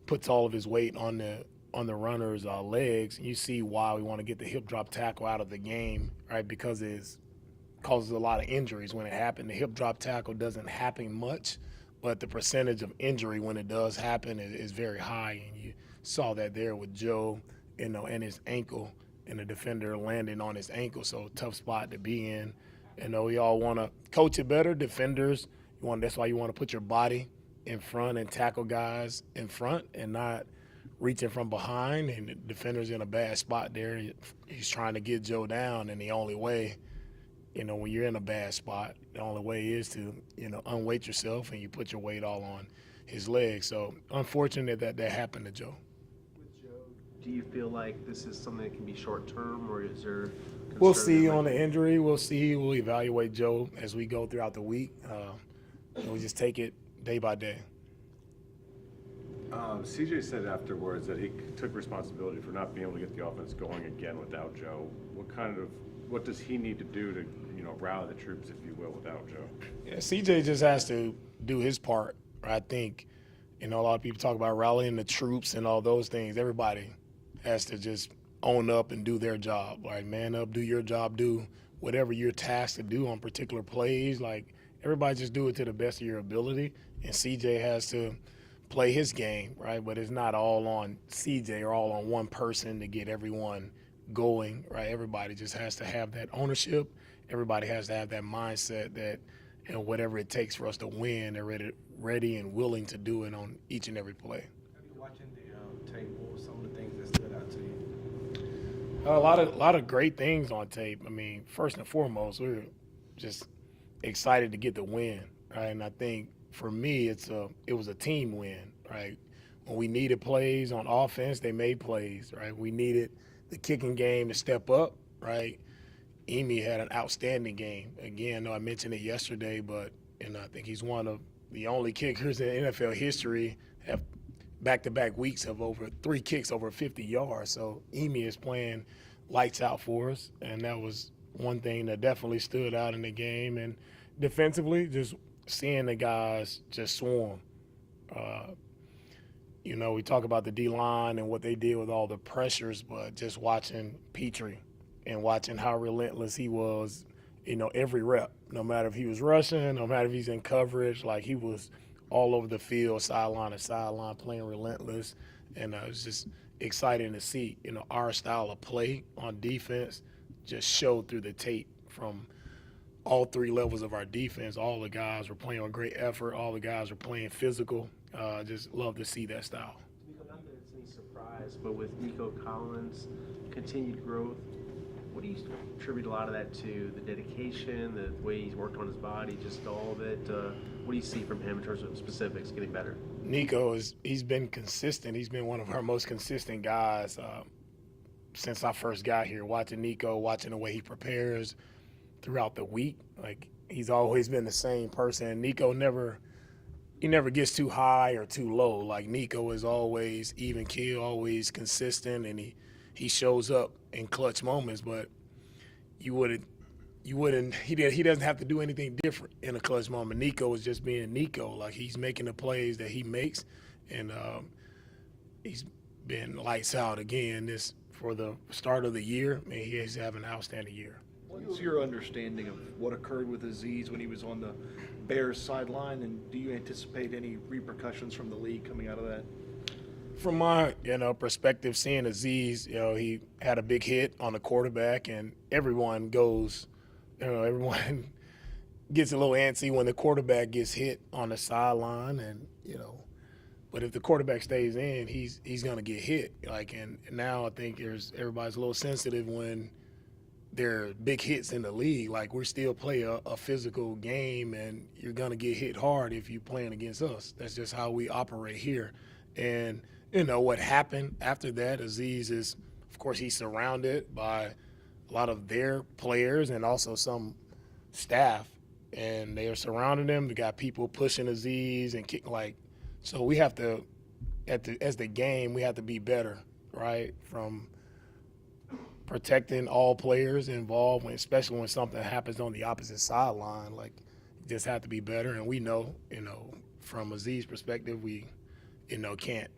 puts all of his weight on the runner's legs. You see why we want to get the hip drop tackle out of the game, right? Because it causes a lot of injuries when it happens. The hip drop tackle doesn't happen much, but the percentage of injury when it does happen is very high, and you saw that there with Joe, and his ankle, and the defender landing on his ankle. So tough spot to be in. We all want to coach it better. Defenders, that's why you want to put your body in front and tackle guys in front and not reaching from behind. And the defender's in a bad spot there. He's trying to get Joe down, and the only way, when you're in a bad spot, the only way is to, unweight yourself and you put your weight all on his legs. So unfortunate that happened to Joe. With Joe, do you feel like this is something that can be short term, or is there concern We'll see that on might the injury. We'll see. We'll evaluate Joe as we go throughout the week. We'll just take it day by day. CJ said afterwards that he took responsibility for not being able to get the offense going again without Joe. What does he need to do to, rally the troops, if you will, without Joe? Yeah, CJ just has to do his part. I think, a lot of people talk about rallying the troops and all those things. Everybody has to just own up and do their job. Like, man up, do your job, do whatever you're tasked to do on particular plays. Like, everybody just do it to the best of your ability. And CJ has to play his game, right? But it's not all on CJ or all on one person to get everyone going, right? Everybody just has to have that ownership. Everybody has to have that mindset that, whatever it takes for us to win, they're ready and willing to do it on each and every play. Have you watching the tape? What were some of the things that stood out to you? A lot of great things on tape. I mean, first and foremost, we were just excited to get the win, right? And I think for me, it was a team win, right? When we needed plays on offense, they made plays, right? We needed the kicking game to step up, right? Emi had an outstanding game. Again, I mentioned it yesterday, but I think he's one of the only kickers in NFL history have back-to-back weeks of over 3 kicks over 50 yards. So Emi is playing lights out for us, and that was one thing that definitely stood out in the game. And defensively, just seeing the guys just swarm. We talk about the D-line and what they did with all the pressures, but just watching Petrie and watching how relentless he was, every rep, no matter if he was rushing, no matter if he's in coverage, like he was all over the field, sideline to sideline, playing relentless. And it was just exciting to see, our style of play on defense just showed through the tape from all 3 levels of our defense. All the guys were playing with great effort. All the guys were playing physical. Just love to see that style. Nico, not that it's any surprise, but with Nico Collins' continued growth, what do you attribute a lot of that to? The dedication, the way he's worked on his body, just all of it? What do you see from him in terms of specifics getting better? Nico, he's been consistent. He's been one of our most consistent guys since I first got here. Watching Nico, watching the way he prepares throughout the week, like he's always been the same person. Nico never gets too high or too low. Like Nico is always even keel, always consistent, and he shows up in clutch moments. But he doesn't have to do anything different in a clutch moment. Nico is just being Nico. Like he's making the plays that he makes, and he's been lights out again for the start of the year. I mean, he's having an outstanding year. What's your understanding of what occurred with Aziz when he was on the Bears sideline, and do you anticipate any repercussions from the league coming out of that? From my perspective, seeing Aziz, he had a big hit on the quarterback, and everyone gets a little antsy when the quarterback gets hit on the sideline, and but if the quarterback stays in, he's gonna get hit. And now I think everybody's a little sensitive when there are big hits in the league. Like, we still play a physical game, and you're going to get hit hard if you're playing against us. That's just how we operate here. And, what happened after that, Aziz is, of course, he's surrounded by a lot of their players and also some staff, and they are surrounding him. They got people pushing Aziz and so we have to, as the game, we have to be better, right, from protecting all players involved, especially when something happens on the opposite sideline. Like, you just have to be better. And we know, from Aziz's perspective, we, can't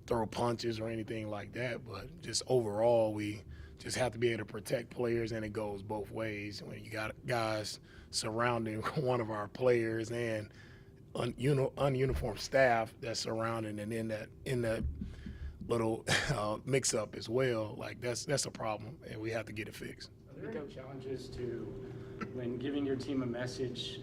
throw punches or anything like that. But just overall, we just have to be able to protect players, and it goes both ways. When you got guys surrounding one of our players and ununiformed staff that's surrounding and in that little mix-up as well, like that's a problem, and we have to get it fixed. Are there any challenges to, when giving your team a message,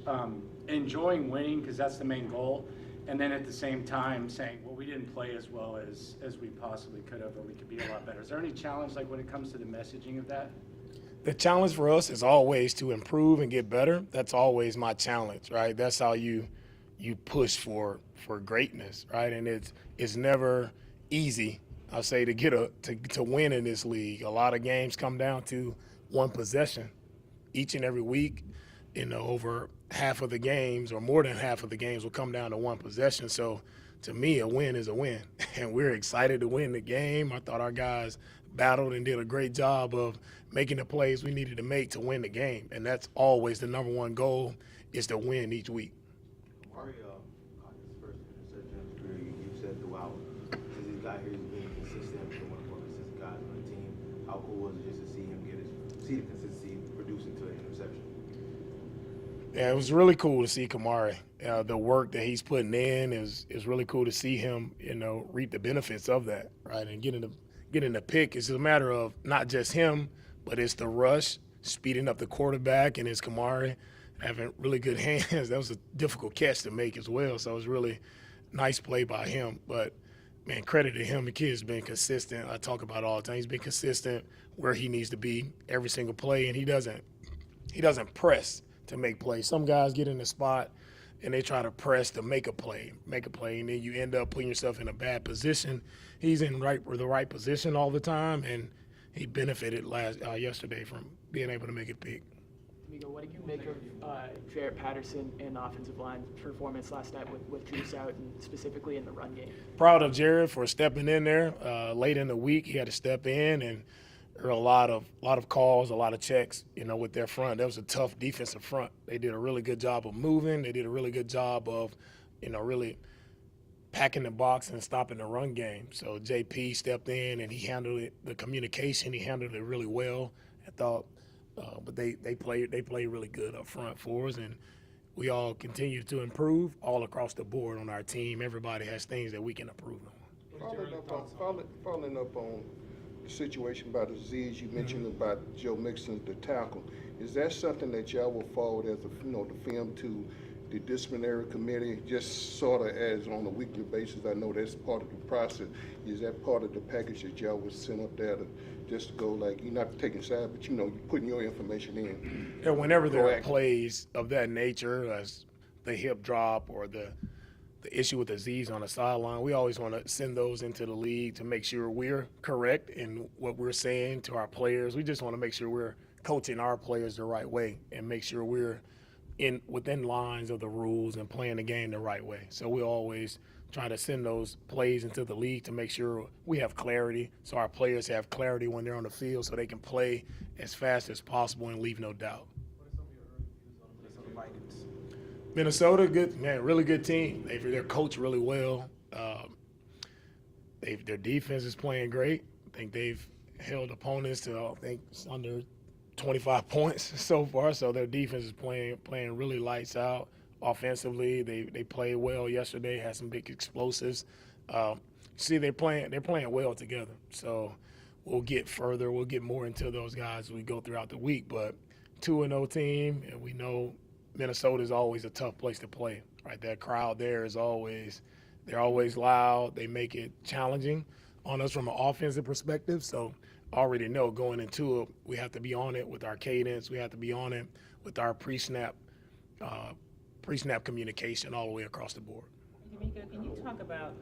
enjoying winning because that's the main goal, and then at the same time saying, well, we didn't play as well as we possibly could have, or we could be a lot better? Is there any challenge like when it comes to the messaging of that? The challenge for us is always to improve and get better. That's always my challenge, right? That's how you push for greatness, right? And it's never easy, I'll say, to win in this league. A lot of games come down to one possession each and every week. Over half of the games or more than half of the games will come down to one possession. So to me, a win is a win, and we're excited to win the game. I thought our guys battled and did a great job of making the plays we needed to make to win the game, and that's always the number one goal, is to win each week. Mario caught his first interception of his career. You said throughout, since he's got here, he's been consistent, been one of the more consistent guys on the team. How cool was it just to see him see the consistency produce into an interception? Yeah, it was really cool to see Kamari. The work that he's putting in is really cool to see him, reap the benefits of that, right? And getting the pick is a matter of not just him, but it's the rush, speeding up the quarterback, and it's Kamari having really good hands. That was a difficult catch to make as well, so it was really nice play by him. But, man, credit to him. The kid's been consistent. I talk about it all the time. He's been consistent where he needs to be every single play, and he doesn't press to make plays. Some guys get in the spot and they try to press to make a play, and then you end up putting yourself in a bad position. He's in the right position all the time, and he benefited yesterday from being able to make it pick. Miguel, what did you make of Jarrett Patterson and offensive line performance last night with Juice out, and specifically in the run game? Proud of Jarrett for stepping in there late in the week. He had to step in, and there were a lot of calls, a lot of checks, with their front. That was a tough defensive front. They did a really good job of moving. They did a really good job of, really packing the box and stopping the run game. So JP stepped in and he handled it. The communication, he handled it really well, I thought. But they played really good up front for us, and we all continue to improve all across the board on our team. Everybody has things that we can improve on. Following up on the situation about Aziz, you mentioned about Joe Mixon, the tackle. Is that something that y'all will forward as the film to the disciplinary committee, just sort of as on a weekly basis? I know that's part of the process. Is that part of the package that y'all would send up there to just go, like, you're not taking side, but you're putting your information in? Yeah, whenever there are plays of that nature, as the hip drop or the issue with Aziz on the sideline, we always want to send those into the league to make sure we're correct in what we're saying to our players. We just want to make sure we're coaching our players the right way and make sure we're within lines of the rules and playing the game the right way. So we always try to send those plays into the league to make sure we have clarity, so our players have clarity when they're on the field, so they can play as fast as possible and leave no doubt. What are some of your early views on the Minnesota Vikings? Minnesota, good man, really good team. They're coached really well. Their defense is playing great. I think they've held opponents to under 25 points so far. So their defense is playing really lights out. Offensively, they played well yesterday. Had some big explosives. They're playing well together. So we'll get further. We'll get more into those guys as we go throughout the week. But 2-0 team, and we know Minnesota is always a tough place to play. Right, that crowd there is they're always loud. They make it challenging on us from an offensive perspective. So already know going into it, we have to be on it with our cadence. We have to be on it with our pre-snap communication all the way across the board. D'Amico, can you talk about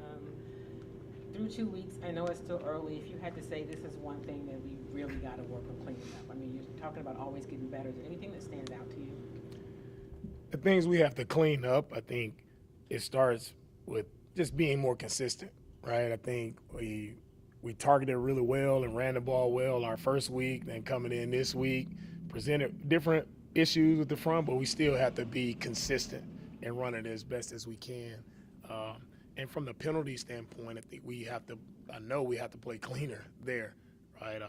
through 2 weeks? I know it's still early. If you had to say this is one thing that we really got to work on cleaning up. I mean, you're talking about always getting better. Is there anything that stands out to you? The things we have to clean up, I think it starts with just being more consistent, right? I think we targeted really well and ran the ball well our first week, then coming in this week, presented different issues with the front, but we still have to be consistent and run it as best as we can. And from the penalty standpoint, I know we have to play cleaner there, right?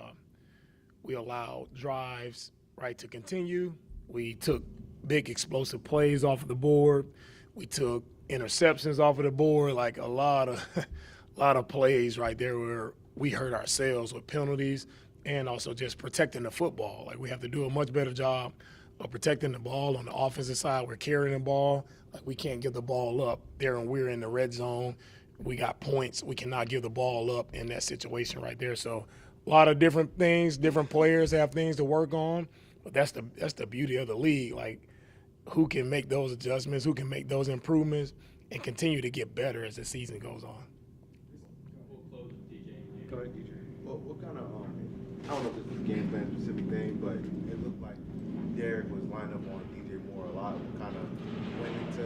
We allowed drives, right, to continue. We took big explosive plays off of the board. We took interceptions off of the board, like a lot of plays right there where we hurt ourselves with penalties and also just protecting the football. Like we have to do a much better job of protecting the ball on the offensive side. We're carrying the ball. Like we can't give the ball up there when we're in the red zone. We got points. We cannot give the ball up in that situation right there. So a lot of different things, different players have things to work on. But that's the beauty of the league. Like who can make those adjustments, who can make those improvements, and continue to get better as the season goes on. Go ahead, DJ. Well, what kind of, I don't know if this is a game plan specific thing, but it looked like Derek was lined up on DJ Moore a lot. What kind of went into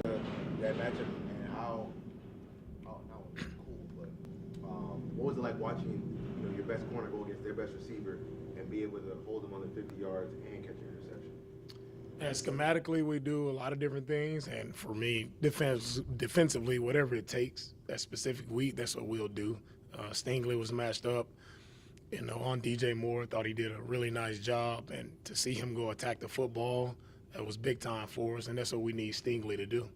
that matchup and how, not cool, but what was it like watching, your best corner go against their best receiver and be able to hold them on the 50 yards and catch an interception? Yeah, schematically, we do a lot of different things, and for me, defensively, whatever it takes, that specific week, that's what we'll do. Stingley was matched up, on DJ Moore. Thought he did a really nice job, and to see him go attack the football, that was big time for us, and that's what we need Stingley to do.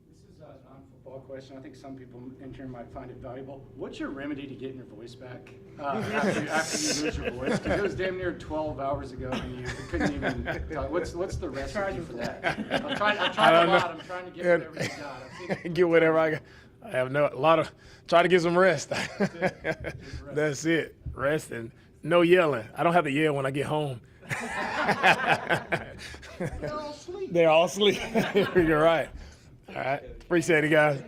This is a non-football question. I think some people in here might find it valuable. What's your remedy to getting your voice back after you lose your voice? Because it was damn near 12 hours ago, and you couldn't even talk. What's the recipe for that? I'm trying a lot. I'm trying to get whatever you got. Get whatever I got. I have try to get some rest. That's it. Rest and no yelling. I don't have to yell when I get home. They're all asleep. You're right. All right. Appreciate it, guys.